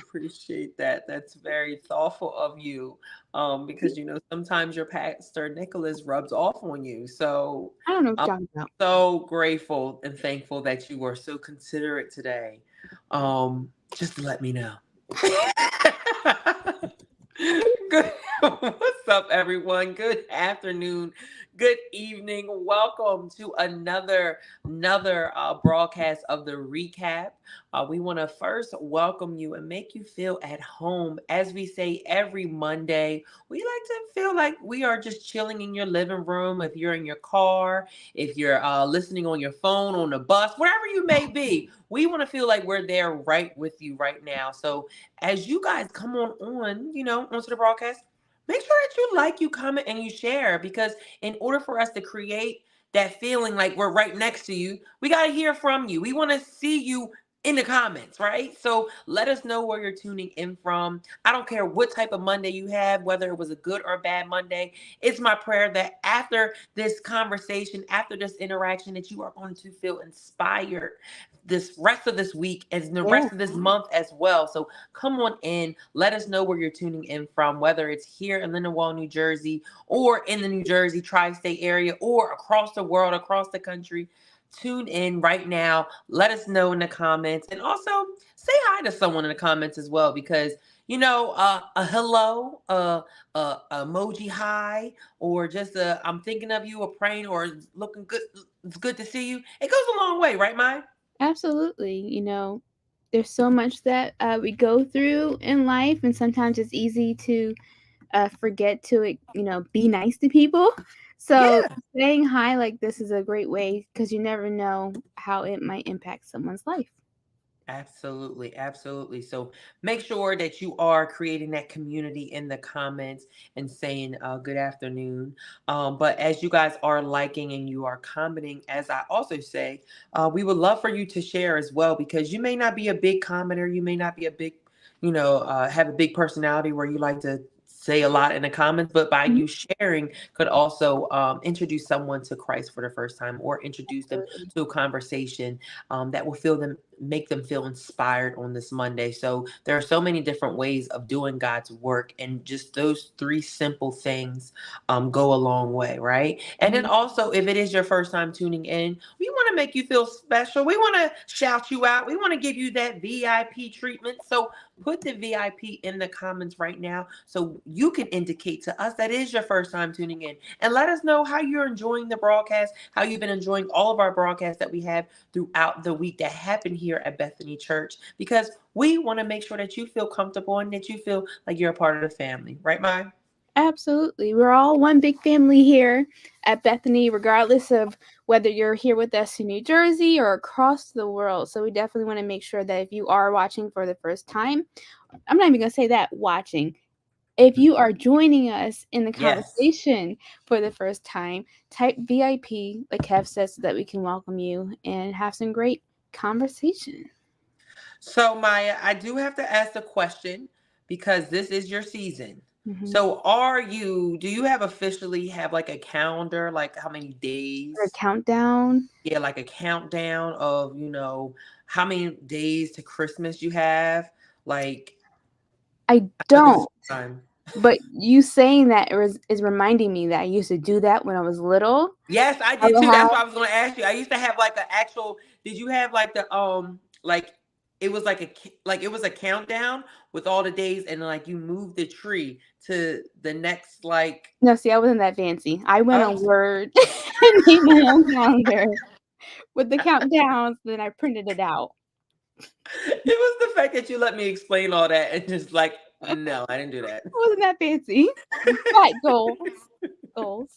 appreciate that. That's very thoughtful of you. Because sometimes your pastor Nicholas rubs off on you. So I don't know what I'm you're talking about. so grateful and thankful that you were so considerate today. Just to let me know. Good. What's up, everyone? Good afternoon. Good evening. Welcome to another broadcast of the recap. We want to first welcome you and make you feel at home. As we say every Monday, we like to feel like we are just chilling in your living room. If you're in your car, if you're listening on your phone, on the bus, wherever you may be, we want to feel like we're there right with you right now. So as you guys come onto the broadcast, make sure that you like, you comment, and you share, because in order for us to create that feeling like we're right next to you, we got to hear from you. We want to see you in the comments, right? So let us know where you're tuning in from. I don't care what type of Monday you have, whether it was a good or bad Monday. It's my prayer that after this conversation, after this interaction, that you are going to feel inspired this rest of this week and the Yeah. rest of this month as well. So come on in. Let us know where you're tuning in from, whether it's here in Lindenwold, New Jersey, or in the New Jersey tri-state area, or across the world, across the country. Tune in right now. Let us know in the comments. And also say hi to someone in the comments as well, because a hello, emoji hi, or just a I'm thinking of you, or praying, or looking good. It's good to see you. It goes a long way, right, Mai? Absolutely. There's so much that we go through in life, and sometimes it's easy to forget to, be nice to people. So Yeah. saying hi like this is a great way because you never know how it might impact someone's life. Absolutely, absolutely. So make sure that you are creating that community in the comments and saying good afternoon. But as you guys are liking and you are commenting, as I also say, we would love for you to share as well, because you may not be a big commenter, you may not be a big, have a big personality where you like to say a lot in the comments, but by Mhm. you sharing could also introduce someone to Christ for the first time, or introduce them Absolutely. to a conversation that will make them feel inspired on this Monday. So there are so many different ways of doing God's work, and just those three simple things go a long way, right? And then Mhm. also, if it is your first time tuning in, we want to make you feel special. We want to shout you out. We want to give you that VIP treatment. So put the VIP in the comments right now, so you can indicate to us that is your first time tuning in, and let us know how you're enjoying the broadcast, how you've been enjoying all of our broadcasts that we have throughout the week that happen here at Bethany Church, because we want to make sure that you feel comfortable and that you feel like you're a part of the family. Right, Mai? Absolutely. We're all one big family here at Bethany, regardless of whether you're here with us in New Jersey or across the world. So we definitely want to make sure that if you are watching for the first time, I'm not even going to say that watching. If you are joining us in the Yes. conversation for the first time, type VIP, like Kev says, so that we can welcome you and have some great conversation. So, Maya, I do have to ask a question, because this is your season. Mm-hmm. So, do you have officially have like a calendar, like how many A days? countdown. Yeah, like a countdown of, how many days to Christmas you have. Like, I I know this is don't. time. But you saying that is reminding me that I used to do that when I was little. Yes, I I did would too. have That's what I was going to ask you. I used to have like an actual. Did you have like like it was like like it was a countdown with all the days, and like you moved the tree to the next like. no, see, I wasn't that fancy. I went Oh, on Word and made my own calendar with the countdowns, then I printed it out. it was the fact that you let me explain all that, and just like, no, I didn't do that. I wasn't that fancy. But goals. Goals.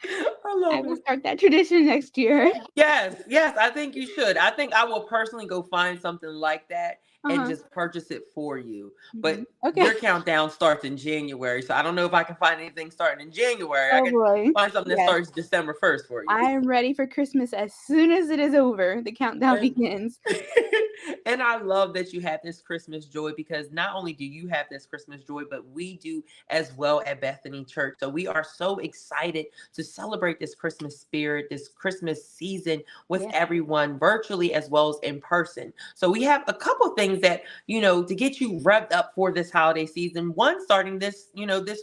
I I love will it. start that tradition next year. Yes, yes, I think you should. I think I will personally go find something like that and Uh-huh. just purchase it for you. Mhm. But Okay. your countdown starts in January, so I don't know if I can find anything starting in January. I Oh could boy. find something that Yes. starts December 1st for you. I'm ready for Christmas as soon as it is over. The countdown And begins. and I love that you have this Christmas joy, because not only do you have this Christmas joy, but we do as well at Bethany Church. So we are so excited to celebrate this Christmas spirit, this Christmas season with Yeah. everyone virtually as well as in person. So we have a couple things that, to get you revved up for this holiday season. One, starting this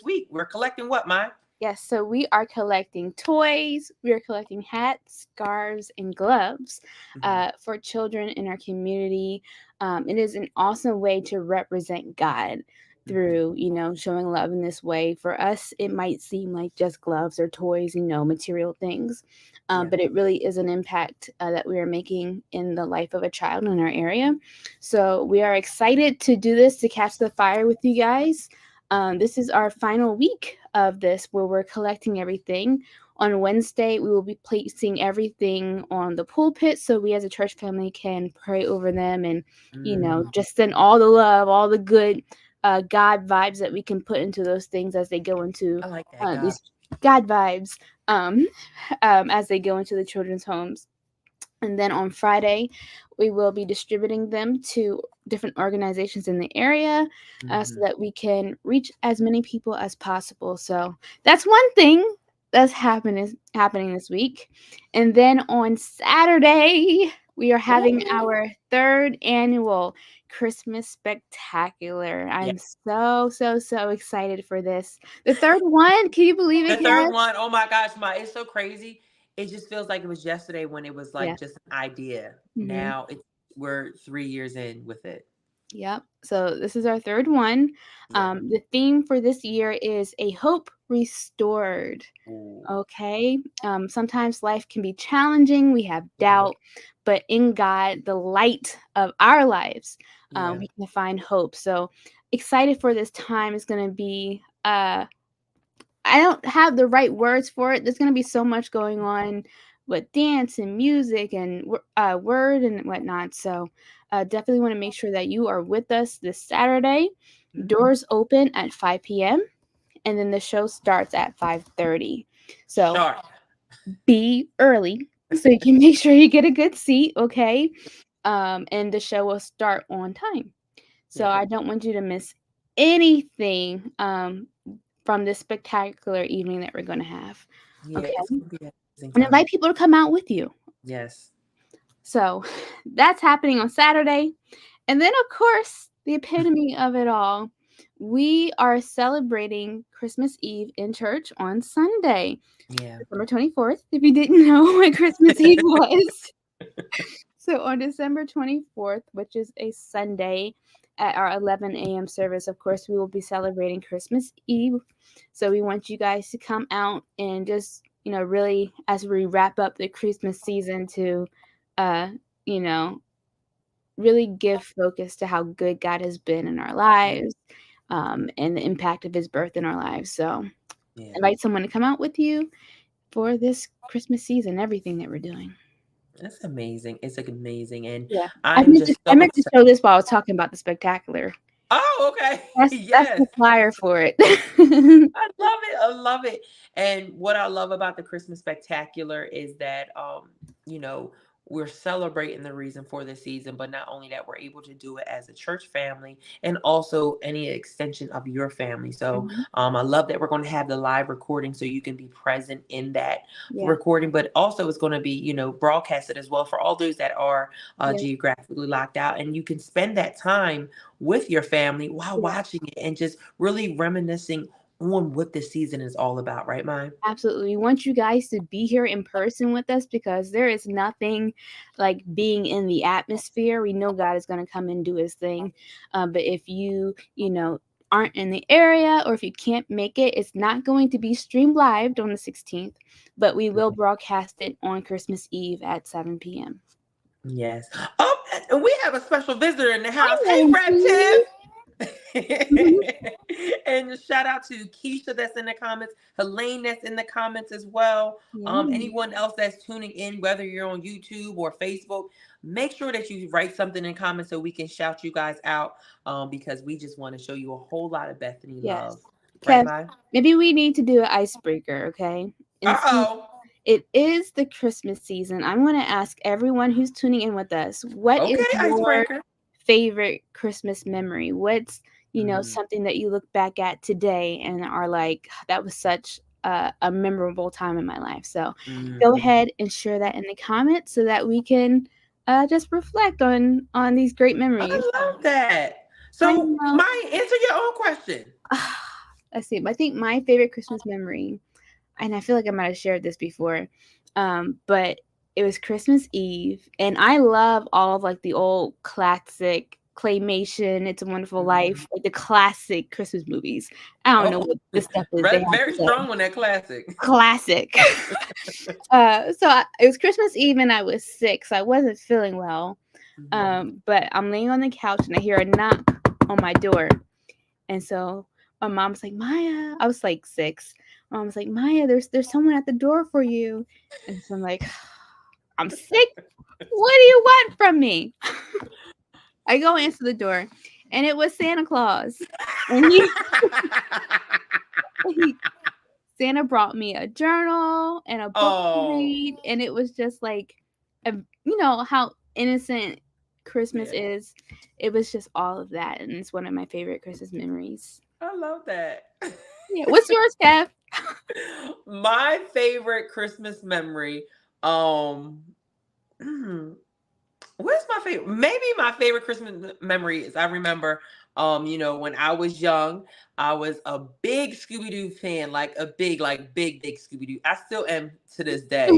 week, we're collecting what, Mai? Yes, so we are collecting toys, we are collecting hats, scarves, and gloves Mhm. for children in our community. It is an awesome way to represent God Mhm. through, showing love in this way. For us, it might seem like just gloves or toys, material things, Yeah. but it really is an impact that we are making in the life of a child in our area. So we are excited to do this, to catch the fire with you guys. This is our final week of this where we're collecting everything. On Wednesday, we will be placing everything on the pulpit so we as a church family can pray over them and, Mm, just send all the love, all the good God vibes that we can put into those things as they go into I like that, God. these God vibes um, as they go into the children's homes. And then on Friday, we will be distributing them to different organizations in the area so Mhm. that we can reach as many people as possible. So that's one thing that's happening this week. And then on Saturday, we are having Ooh. our third annual Christmas Spectacular. Yeah. I'm so, so, so excited for this. The third one, can you believe The it, third Kat? one, oh my gosh, it's so crazy. It just feels like it was yesterday when it was Yeah. like just an idea. Mhm. Now we're 3 years in with it. Yep. So this is our third one. Yeah. The theme for this year is a hope restored. Ooh. Okay. Sometimes life can be challenging. We have Mhm. doubt, but in God, the light of our lives, Yeah. we can find hope. So excited for this time. Is going to be. I don't have the right words for it. There's going to be so much going on with dance and music and word and whatnot. So definitely want to make sure that you are with us this Saturday. Mhm. Doors open at 5 p.m. and then the show starts at 5:30. So Sharp. be early so you can make sure you get a good seat, okay? And the show will start on time. So Yeah. I don't want you to miss anything from this spectacular evening that we're going to have. Yeah. Okay. It's gonna be an amazing And invite time. people to come out with you. Yes. So that's happening on Saturday. And then, of course, the epitome of it all, we are celebrating Christmas Eve in church on Sunday, Yeah. December 24th, if you didn't know what Christmas Eve was. So on December 24th, which is a Sunday, at our 11 a.m. service, of course, we will be celebrating Christmas Eve. So we want you guys to come out and just, really, as we wrap up the Christmas season, to, uh, you know, really give focus to how good God has been in our Yeah. lives, and the impact of his birth in our lives. So Yeah. invite someone to come out with you for this Christmas season, everything that we're doing. That's amazing. It's like amazing. And Yeah. I I'm meant to just I so meant to excited. show this while I was talking about the spectacular. Oh, okay. That's Yes. the flyer for it. I love it. I love it. And what I love about the Christmas Spectacular is that you know, we're celebrating the reason for the season, but not only that, we're able to do it as a church family and also any extension of your family. So Mhm. I love that we're going to have the live recording so you can be present in that Yeah, recording, but also it's going to be, broadcasted as well for all those that are yeah, geographically locked out. And you can spend that time with your family while yeah, watching it and just really reminiscing on what this season is all about, right, Mine? absolutely. We want you guys to be here in person with us because there is nothing like being in the atmosphere. We know God is going to come and do his thing. But if you aren't in the area or if you can't make it, it's not going to be streamed live on the 16th, but we will broadcast it on Christmas Eve at 7 p.m. Yes. Oh, and we have a special visitor in the Hi, house. Hey, Rep Nancy. And shout out to Keisha that's in the comments, Helene that's in the comments as well. Yeah. Anyone else that's tuning in, whether you're on YouTube or Facebook, make sure that you write something in comments so we can shout you guys out. Because we just want to show you a whole lot of Bethany Yes. love. Right, Kev, Mai? maybe we need to do an icebreaker, okay? And since Uh-oh. it is the Christmas season, I'm going to ask everyone who's tuning in with us, what is Okay, your icebreaker. favorite Christmas memory? What's, Mm, something that you look back at today and are like, that was such a memorable time in my life. So go Mhm. ahead and share that in the comments so that we can just reflect on these great memories. I love that. I So, know. Maya, answer your own question. Let's see. I think my favorite Christmas memory, and I feel like I might have shared this before, but it was Christmas Eve, and I love all of like the old classic claymation, It's a Wonderful Mhm. Life, like the classic Christmas movies. I don't know Oh, what the stuff is they very, have very today. strong on that classic. Classic. It was Christmas Eve, and I was sick, so I wasn't feeling well. Mhm. But I'm laying on the couch, and I hear a knock on my door, and so my mom's like, Maya, I was like 6. My mom's like, Maya, there's someone at the door for you. And so I'm like, I'm sick. What do you want from me? I go answer the door, and it was Santa Claus. And he Santa brought me a journal and a book to Oh, read, and it was just like, a, you know how innocent Christmas yeah. is. It was just all of that, and it's one of my favorite Christmas memories. I love that. Yeah, what's yours, Kev? My favorite Christmas memory, um, what's my favorite? Maybe my favorite Christmas memory is I remember, when I was young, I was a big Scooby Doo fan, like a big, like big Scooby Doo. I still am to this day.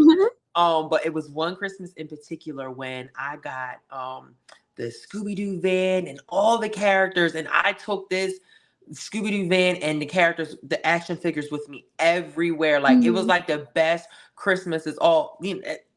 But it was one Christmas in particular when I got the Scooby Doo van and all the characters, and I took this Scooby Doo van and the characters, the action figures with me everywhere. Like it was Mhm. like the best Christmas is all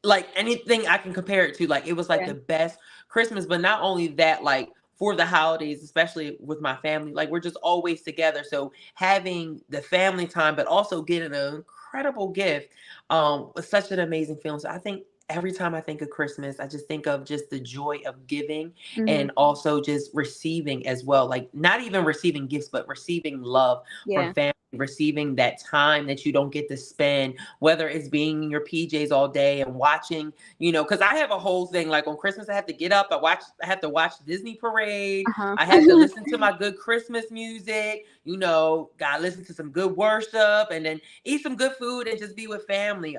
like anything I can compare it to. Like it was like Yeah. the best Christmas, but not only that, like for the holidays, especially with my family, like we're just always together. So having the family time, but also getting an incredible gift, was such an amazing feeling. So I think every time I think of Christmas, I just think of just the joy of giving Mhm. and also just receiving as well. Like not even receiving gifts, but receiving love from Yeah. family, receiving that time that you don't get to spend, whether it's being in your PJs all day and watching, because I have a whole thing like on Christmas, I have to get up, I have to watch Disney Parade, Uh-huh. I have to listen to my good Christmas music, gotta listen to some good worship and then eat some good food and just be with family.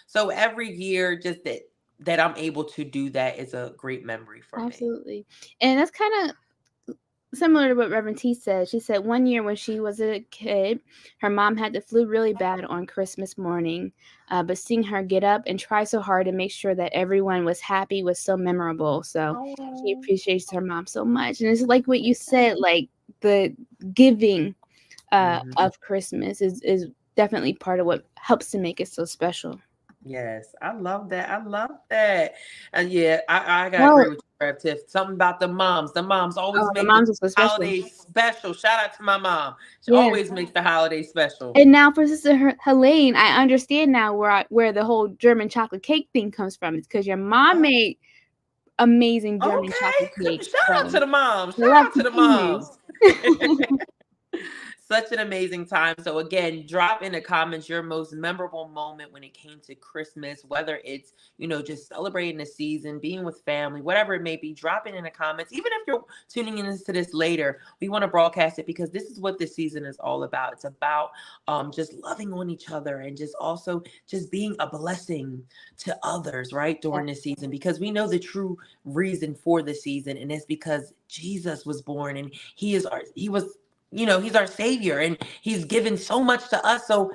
So every year, just that I'm able to do that is a great memory for me. Absolutely. And that's kinda similar to what Reverend T said. She said one year when she was a kid, her mom had the flu really bad on Christmas morning, but seeing her get up and try so hard to make sure that everyone was happy was so memorable. So she Oh, appreciates her mom so much. And it's like what you said, like the giving mhm. of Christmas is definitely part of what helps to make it so special. Yes, I love that. I love that. And yeah, I gotta Oh, agree with you, Rev Tiff. Something about the moms. The moms always oh, the make the moms are so special. holidays special. Shout out to my mom. She Yeah. always makes the holidays special. And now for Sister Helene, I understand now where the whole German chocolate cake thing comes from. It's because your mom Oh, made amazing German chocolate okay. cake. Shout out So to the moms. the Shout love out to the continues. moms. Such an amazing time. So again, drop in the comments your most memorable moment when it came to Christmas, whether it's, just celebrating the season, being with family, whatever it may be, drop it in the comments. Even if you're tuning into this later, we want to broadcast it because this is what this season is all about. It's about just loving on each other and just also just being a blessing to others, right? Yeah, During this season, because we know the true reason for the season, and it's because Jesus was born and he's our savior and he's given so much to us. So,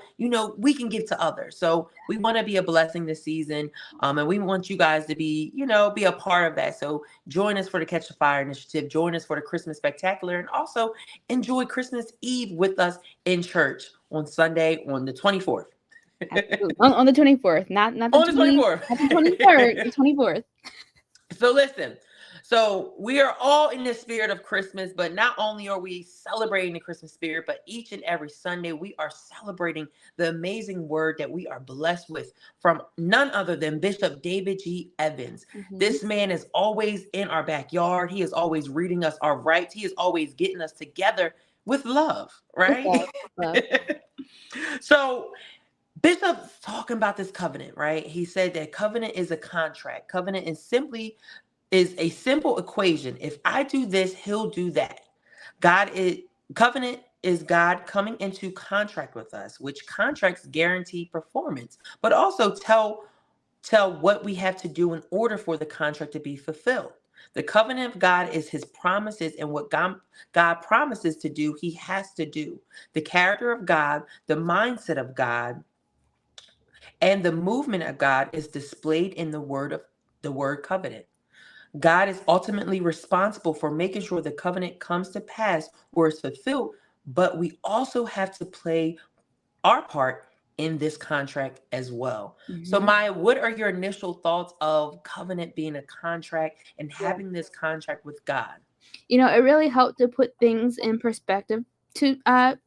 we can give to others. So we want to be a blessing this season. And we want you guys to be a part of that. So join us for the Catch the Fire initiative. Join us for the Christmas Spectacular and also enjoy Christmas Eve with us in church on Sunday on the 24th. absolutely. On the 24th, not the On the 20, 24th. not the 23rd, the 24th. So listen, so we are all in the spirit of Christmas, but not only are we celebrating the Christmas spirit, but each and every Sunday we are celebrating the amazing word that we are blessed with from none other than Bishop David G. Evans. Mhm. This man is always in our backyard. He is always reading us our rights. He is always getting us together with love, With right? love, with love. So Bishop's talking about this covenant, right? He said that covenant is a contract. Covenant is a simple equation. If I do this, he'll do that. God is covenant. is God coming into contract with us, which contracts guarantee performance, but also tell what we have to do in order for the contract to be fulfilled. The covenant of God is his promises, and what God promises to do, he has to do. The character of God, the mindset of God, and the movement of God is displayed in the word covenant. God is ultimately responsible for making sure the covenant comes to pass or is fulfilled, but we also have to play our part in this contract as well. So, Mhm. Maya, what are your initial thoughts of covenant being a contract and Yeah. having this contract with God? It really helped to put things in perspective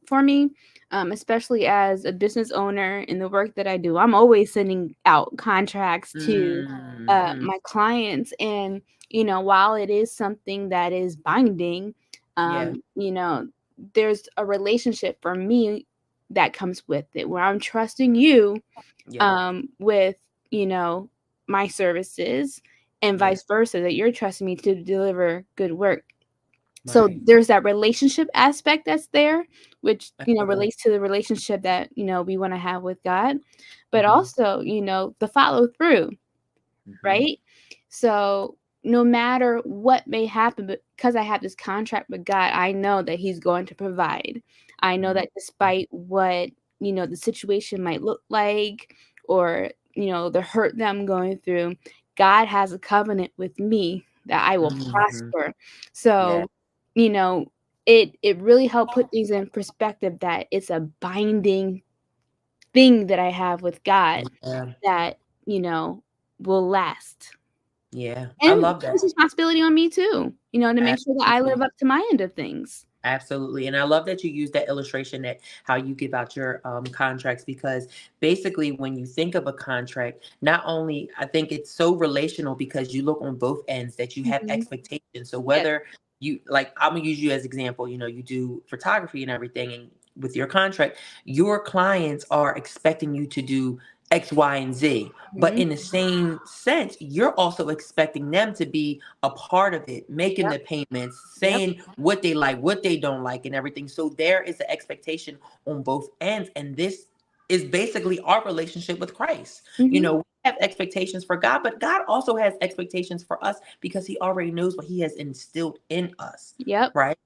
for me, especially as a business owner in the work that I do. I'm always sending out contracts to Mm-hmm. my clients, and while it is something that is binding, Yeah, there's a relationship for me that comes with it, where I'm trusting you yeah, with my services, and yeah. vice versa, that you're trusting me to deliver good work. So Right. there's that relationship aspect that's there, which Absolutely. relates to the relationship that we want to have with God, but Mm-hmm. also the follow through, Mm-hmm. right? So no matter what may happen, but because I have this contract with God, I know that he's going to provide. I know that despite what the situation might look like, or the hurt that I'm going through, God has a covenant with me that I will Mm-hmm. prosper. Yeah. So you know it really helped put things in perspective, that it's a binding thing that I have with God Yeah. that you know will last. Yeah. I And love that. it's responsibility on me too, to make sure that I live Absolutely. up to my end of things. Absolutely. And I love that you use that illustration, that how you give out your contracts, because basically when you think of a contract, not only I think it's so relational because you look on both ends that you have Mhm. expectations. So Yes. whether you, like, I'm gonna use you as example, you do photography and everything, and with your contract, your clients are expecting you to do X, Y, and Z. But Mhm. in the same sense, you're also expecting them to be a part of it, making Yep. the payments, Yep. saying what they like, what they don't like, and everything. So there is an expectation on both ends. And this is basically our relationship with Christ. Mhm. We have expectations for God, but God also has expectations for us because he already knows what he has instilled in us, Yep. right?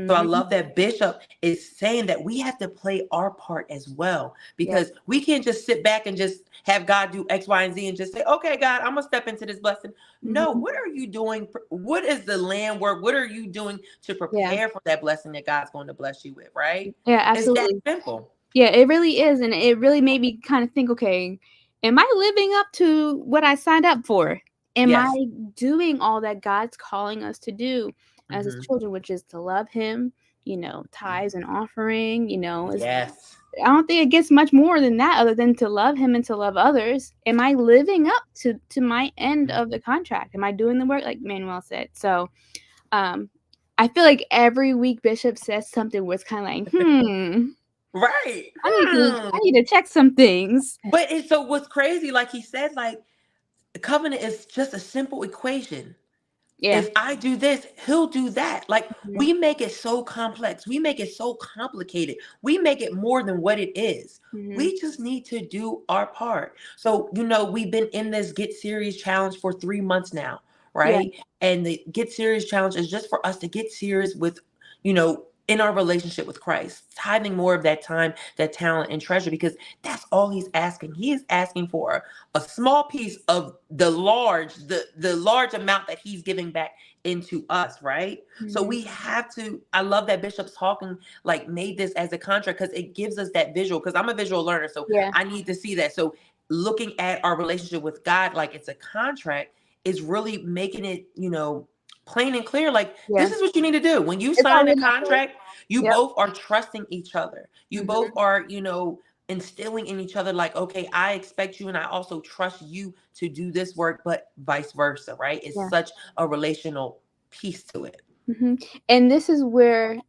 So I Mhm. love that Bishop is saying that we have to play our part as well, Yep. because we can't just sit back and just have God do X, Y, and Z and just say, okay, God, I'm going to step into this blessing. No, Mhm. what are you doing? What is the land work? What are you doing to Yeah. prepare for that blessing that God's going to bless you with, right? Yeah, It's that absolutely. simple. Yeah, it really is, and it really made me kind of think, okay, am I living up to what I signed up for? Am I Yes. doing all that God's calling us to do as his Hmm. children, which is to love him, tithes and offering, Yes. I don't think it gets much more than that, other than to love him and to love others. Am I living up to my end of the contract? Am I doing the work, like Manuel said? So, um, I feel like every week Bishop says something where it's kind of like, Right. I need to check some things. But it's so what's crazy, like he said, like the covenant is just a simple equation. Yeah. If I do this, he'll do that. Like Mhm. we make it so complex. We make it so complicated. We make it more than what it is. Mhm. We just need to do our part. So, we've been in this Get Serious challenge for 3 months now, Yeah. right? And the Get Serious challenge is just for us to get serious with, in our relationship with Christ, tithing more of that time, that talent, and treasure, because that's all he's asking. He is asking for a small piece of the large amount that he's giving back into us, right? So Mhm. we have to, I love that Bishop's talking, like, made this as a contract, because it gives us that visual, because I'm a visual learner, so Yeah. I need to see that. So looking at our relationship with God like it's a contract is really making it, plain and clear, like Yeah. this is what you need to do when you It's sign already a in my head. contract. You Yep. both are trusting each other. You both Mhm. are, instilling in each other, like, okay, I expect you and I also trust you to do this work, but vice versa, right? It's Yeah. such a relational piece to it. Mhm. And this is where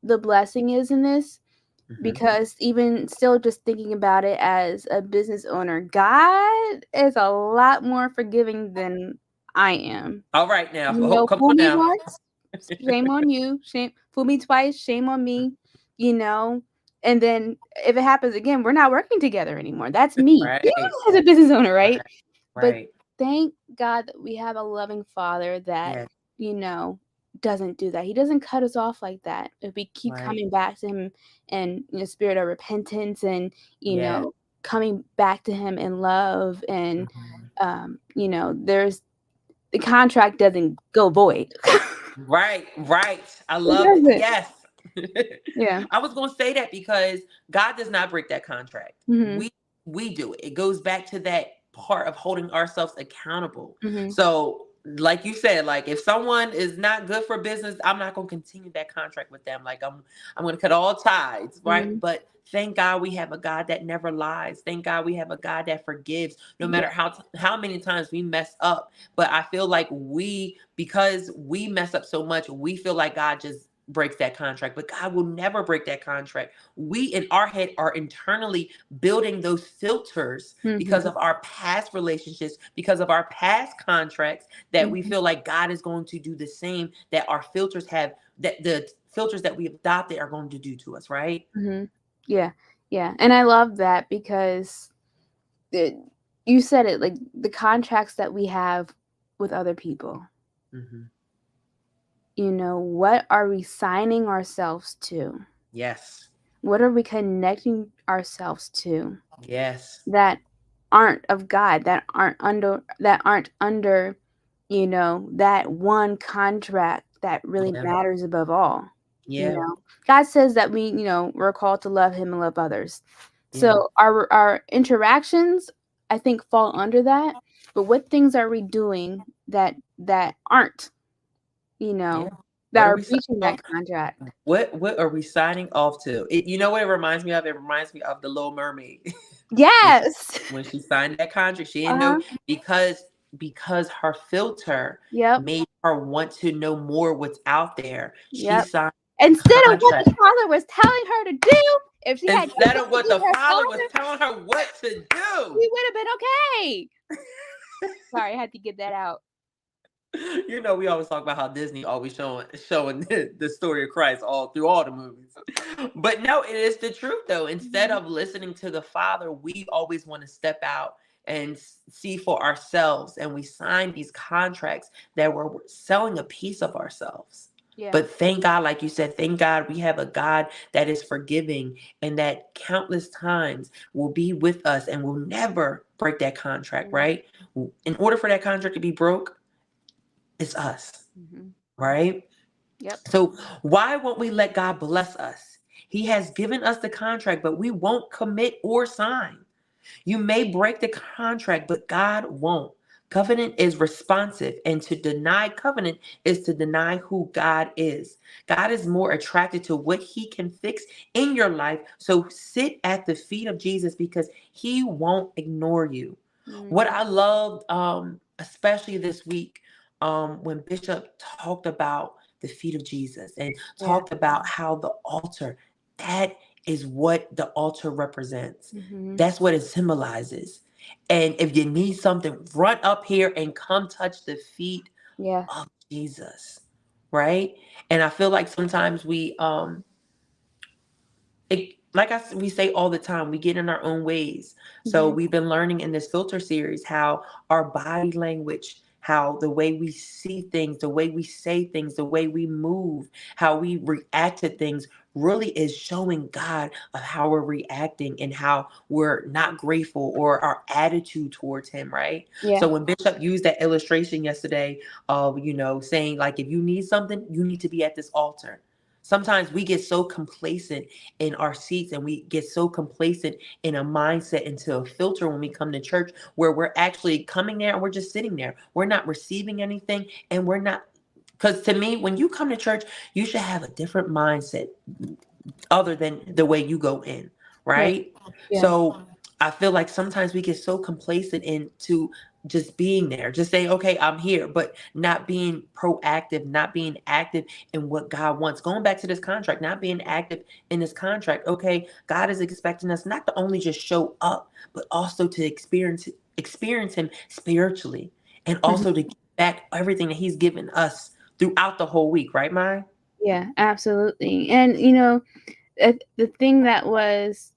the blessing is in this, Hmm. because even still, just thinking about it as a business owner, God is a lot more forgiving than I am. All right now. Oh, come Fool on me now. once, shame on you. Fool me twice, shame on me. you know, and then if it happens again, we're not working together anymore. That's me Right. as a business owner, right? Right. But Right. thank God that we have a loving father that, Yes. you know, doesn't do that. He doesn't cut us off like that. If we keep Right. coming back to him and, spirit of repentance and, Yeah. coming back to him in love and, Mhm. there's the contract doesn't go void. Right, right. I It love it. doesn't. Yes. Yeah. I was going to say that because God does not break that contract. Mhm. We do it. It goes back to that part of holding ourselves accountable. Mhm. So, like you said, like if someone is not good for business, I'm not going to continue that contract with them. Like I'm going to cut all ties, right? Mhm. But thank God we have a God that never lies. Thank God we have a God that forgives no Yeah. matter how many times we mess up. But I feel like because we mess up so much, we feel like God just breaks that contract, but God will never break that contract. We in our head are internally building those filters because Mhm. of our past relationships, because of our past contracts, that we Mhm. feel like God is going to do the same that our filters have, that the filters that we adopted are going to do to us, right? Mhm. Yeah. Yeah. And I love that because it, you said it, like the contracts that we have with other people. Hmm. What are we signing ourselves to? Yes. What are we connecting ourselves to Yes. that aren't of God, that aren't under, that one contract that really Yeah. matters above all. Yeah. God says that we're called to love him and love others. Yeah. So our interactions, I think, fall under that. But what things are we doing that aren't, you Yeah. know, that What are are we signing breaching that off? contract? What are we signing off to? You know what it reminds me of? It reminds me of the Little Mermaid. when she, Yes. when she signed that contract, she didn't know Uh-huh. because her filter Yep. made her want to know more what's out there. She Yep. signed Instead a of what the contract father was telling her to do, if she had just instead of what obeyed the her father was father, telling her what to do. we would have been okay. Sorry, I had to get that out. We always talk about how Disney always showing the story of Christ all through all the movies. But no, it is the truth though. Instead Mhm. of listening to the Father, we always want to step out and see for ourselves, and we sign these contracts that we're selling a piece of ourselves. Yeah. But thank God, like you said, thank God we have a God that is forgiving and that countless times will be with us and will never break that contract, Mhm. right? In order for that contract to be broke, it's us, Mhm. right? Yep. So why won't we let God bless us? He has given us the contract, but we won't commit or sign. You may break the contract, but God won't. Covenant is responsive, and to deny covenant is to deny who God is. God is more attracted to what he can fix in your life. So sit at the feet of Jesus because he won't ignore you. What Mhm. I loved, especially this week, when Bishop talked about the feet of Jesus and Yeah. talked about how the altar, that is what the altar represents. Mhm. That's what it symbolizes. And if you need something, run up here and come touch the feet Yeah. of Jesus, right? And I feel like sometimes we say all the time, we get in our own ways. So Mhm. we've been learning in this filter series how our body language, how the way we see things, the way we say things, the way we move, how we react to things really is showing God of how we're reacting and how we're not grateful or our attitude towards him, right? Yeah. So when Bishop used that illustration yesterday of, saying like if you need something, you need to be at this altar. Sometimes we get so complacent in our seats and we get so complacent in a mindset into a filter when we come to church where we're actually coming there and we're just sitting there. We're not receiving anything and we're not, because to me, when you come to church, you should have a different mindset other than the way you go in, Yeah. right? Yeah. So I feel like sometimes we get so complacent into just being there, just saying, okay, I'm here, but not being proactive, not being active in what God wants. Going back to this contract, not being active in this contract. Okay, God is expecting us not to only just show up, but also to experience him spiritually and Mhm. also to give back everything that he's given us throughout the whole week, right, Mai? Yeah, absolutely. And The thing that was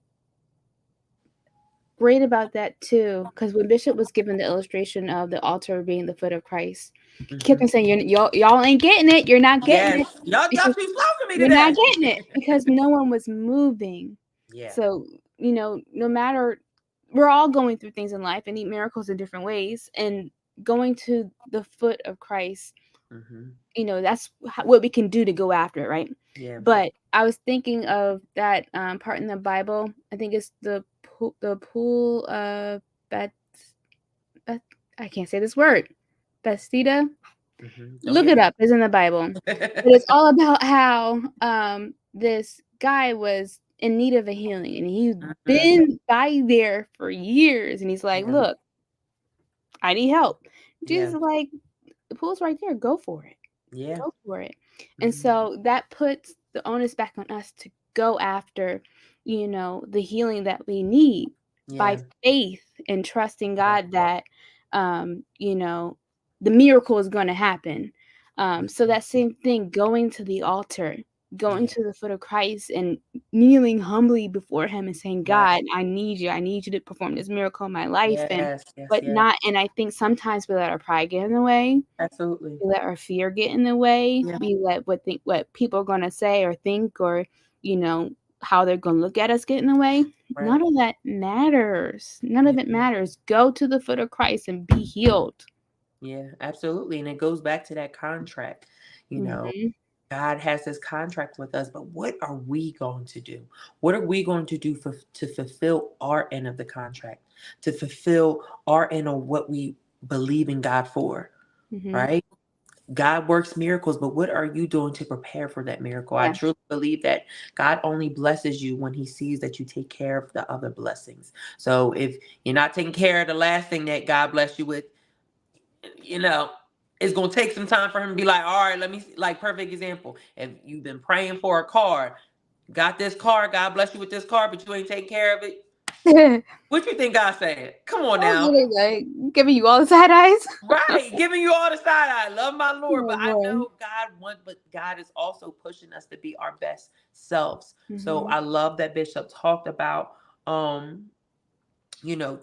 great about that too, because when Bishop was given the illustration of the altar being the foot of Christ, he kept Hmm. on saying, y'all ain't getting it. You're not getting Yes, it y'all because too slow for me you're not today. getting it because no one was moving. Yeah. So, no matter, we're all going through things in life and need miracles in different ways. And going to the foot of Christ, Hmm. that's what we can do to go after it, right? Yeah. But I was thinking of that part in the Bible. I think it's the pool of Beth, Beth. I can't say this word. Bethesda. Don't Look get it me. up. It's in the Bible. But it's all about how this guy was in need of a healing, and he's Hmm. been by there for years, and he's like, Yeah. "Look, I need help." Jesus Yeah. is like, "The pool's right there. Go for it. Yeah. Go for it." And Hmm. so that puts the onus back on us to go after, the healing that we need by Yeah. faith and trusting Yeah. God that, the miracle is going to happen. So that same thing, going to the altar, going Yeah. to the foot of Christ and kneeling humbly before him and saying, Right. God, I need you. I need you to perform this miracle in my life. Yes. Yes. But Yes. not, and I think sometimes we let our pride get in the way. Absolutely. We let our fear get in the way. Yeah. We let what people are gonna say or think, or you know how they're gonna look at us get in the way. Right. None of that matters. None Yeah. of it matters. Go to the foot of Christ and be healed. Yeah. Absolutely. And it goes back to that contract. You know, Hmm. God has this contract with us, but what are we going to do? What are we going to do to fulfill our end of the contract, to fulfill our end of what we believe in God for, Hmm. right? God works miracles, but what are you doing to prepare for that miracle? I Yeah. truly believe that God only blesses you when he sees that you take care of the other blessings. So if you're not taking care of the last thing that God bless you with, you know, it's going to take some time for him to be like, all right, let me, like, perfect example. If you've been praying for a car, got this car, God bless you with this car, but you ain't taking care of it. What you think God saying? Come on I'm now. really like giving you all the side eyes. Right, giving you all the side eye. Love my Lord, Oh but I boy. know but God is also pushing us to be our best selves. So Hmm. I love that Bishop talked about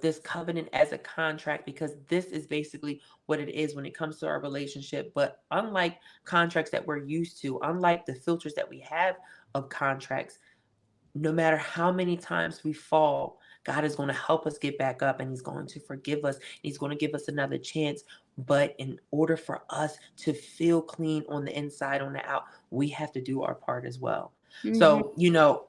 this covenant as a contract, because this is basically what it is when it comes to our relationship. But unlike contracts that we're used to, unlike the filters that we have of contracts, no matter how many times we fall, God is going to help us get back up, and he's going to forgive us. He's going to give us another chance. But in order for us to feel clean on the inside, on the out, we have to do our part as well. Hmm. So,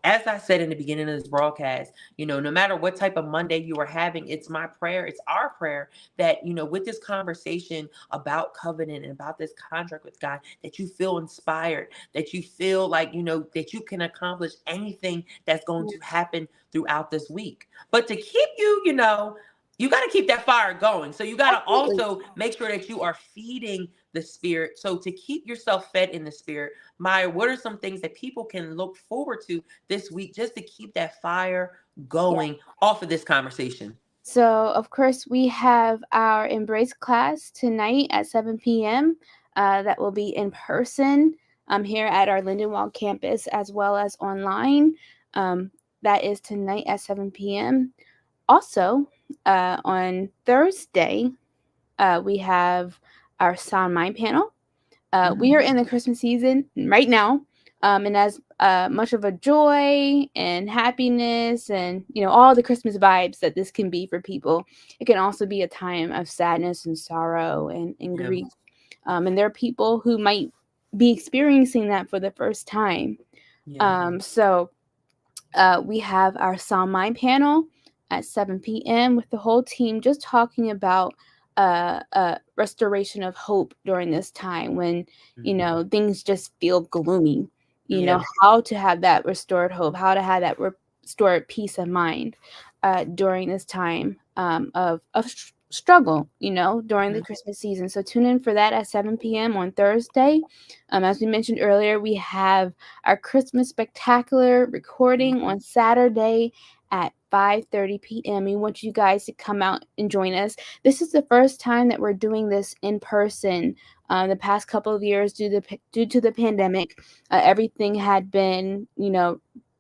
as I said in the beginning of this broadcast, no matter what type of Monday you are having, it's my prayer, it's our prayer that, with this conversation about covenant and about this contract with God, that you feel inspired, that you feel like, that you can accomplish anything that's going to happen throughout this week. But to keep you, you got to keep that fire going. So you got to Absolutely. also make sure that you are feeding the spirit. So to keep yourself fed in the spirit, Maya, what are some things that people can look forward to this week just to keep that fire going off of this conversation? So, of course, we have our Embrace class tonight at 7 p.m. That will be in person here at our Lindenwold campus as well as online. Um, that is tonight at 7 p.m. Also, on Thursday, we have our Sound Mind panel. We are in the Christmas season right now, and as much of a joy and happiness and all the Christmas vibes that this can be for people, it can also be a time of sadness and sorrow and Yeah. grief. And there are people who might be experiencing that for the first time. Yeah. So we have our Psalm Mind panel at 7 p.m. with the whole team just talking about restoration of hope during this time when, Mhm. things just feel gloomy. Yeah. How to have that restored hope, how to have that restored peace of mind during this time of struggle, during the Mhm. Christmas season. So tune in for that at 7 p.m. on Thursday. As we mentioned earlier, we have our Christmas spectacular recording on Saturday at 5:30 p.m. We want you guys to come out and join us. This is the first time that we're doing this in person. The past couple of years, due to the pandemic, everything had been,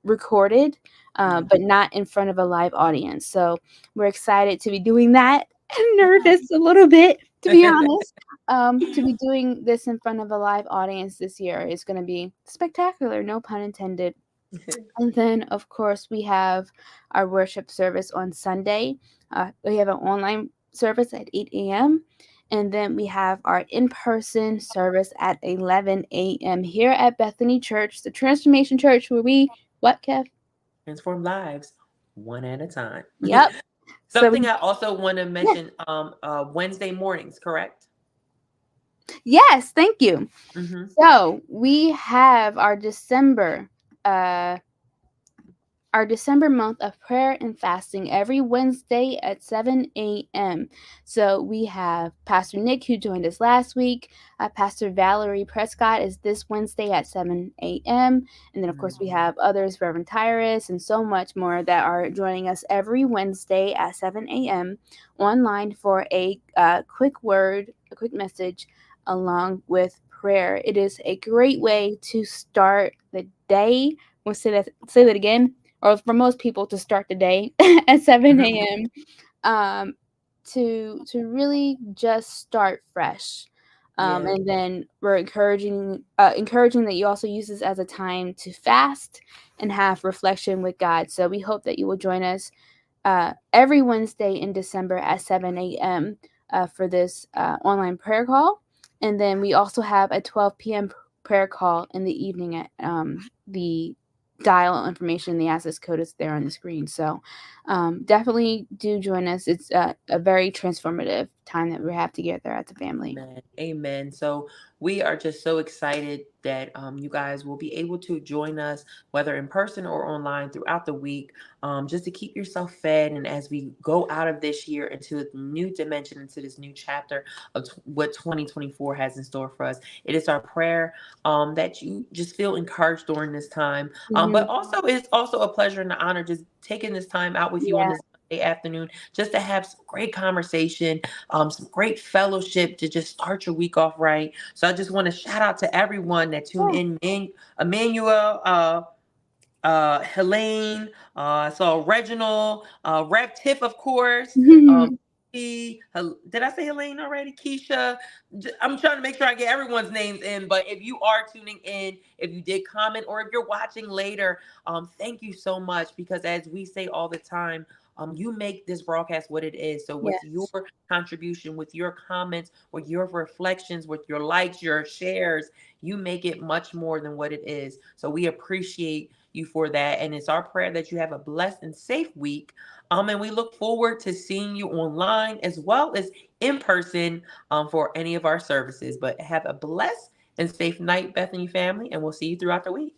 recorded, but not in front of a live audience. So we're excited to be doing that. Nervous a little bit, to be honest. To be doing this in front of a live audience this year is going to be spectacular, no pun intended. And then, of course, we have our worship service on Sunday. We have an online service at 8 a.m. And then we have our in-person service at 11 a.m. here at Bethany Church, the Transformation Church, where we, what, Kev? Transform lives one at a time. Yep. Something I also want to mention, Wednesday mornings, correct? Yes, thank you. Mm-hmm. So we have our December month of prayer and fasting every Wednesday at 7 a.m. So we have Pastor Nick, who joined us last week. Pastor Valerie Prescott is this Wednesday at 7 a.m. And then, of course, we have others, Reverend Tyrus, and so much more that are joining us every Wednesday at 7 a.m. online for a quick word, a quick message, along with prayer. It is a great way to start the day. We'll say that again. Or for most people to start the day at 7 a.m. To really just start fresh. And then we're encouraging that you also use this as a time to fast and have reflection with God. So we hope that you will join us every Wednesday in December at 7 a.m. For this online prayer call. And then we also have a 12 p.m. prayer call in the evening at the dial information. The access code is there on the screen. So definitely do join us. It's a very transformative time that we have together as a family. Amen. So we are just so excited that you guys will be able to join us, whether in person or online, throughout the week, just to keep yourself fed. And as we go out of this year into a new dimension, into this new chapter of what 2024 has in store for us, it is our prayer that you just feel encouraged during this time. But also, it's also a pleasure and an honor just taking this time out with you on this afternoon just to have some great conversation, some great fellowship to just start your week off right. So I just want to shout out to everyone that tuned in. Emmanuel, Helene, so Reginald, Rev Tiff, of course. Did I say Helene already? Keisha. I'm trying to make sure I get everyone's names in, but if you are tuning in, if you did comment, or if you're watching later, thank you so much, because as we say all the time, you make this broadcast what it is. So with your contribution, with your comments, with your reflections, with your likes, your shares, you make it much more than what it is. So we appreciate you for that. And it's our prayer that you have a blessed and safe week. And we look forward to seeing you online as well as in person for any of our services. But have a blessed and safe night, Bethany family, and we'll see you throughout the week.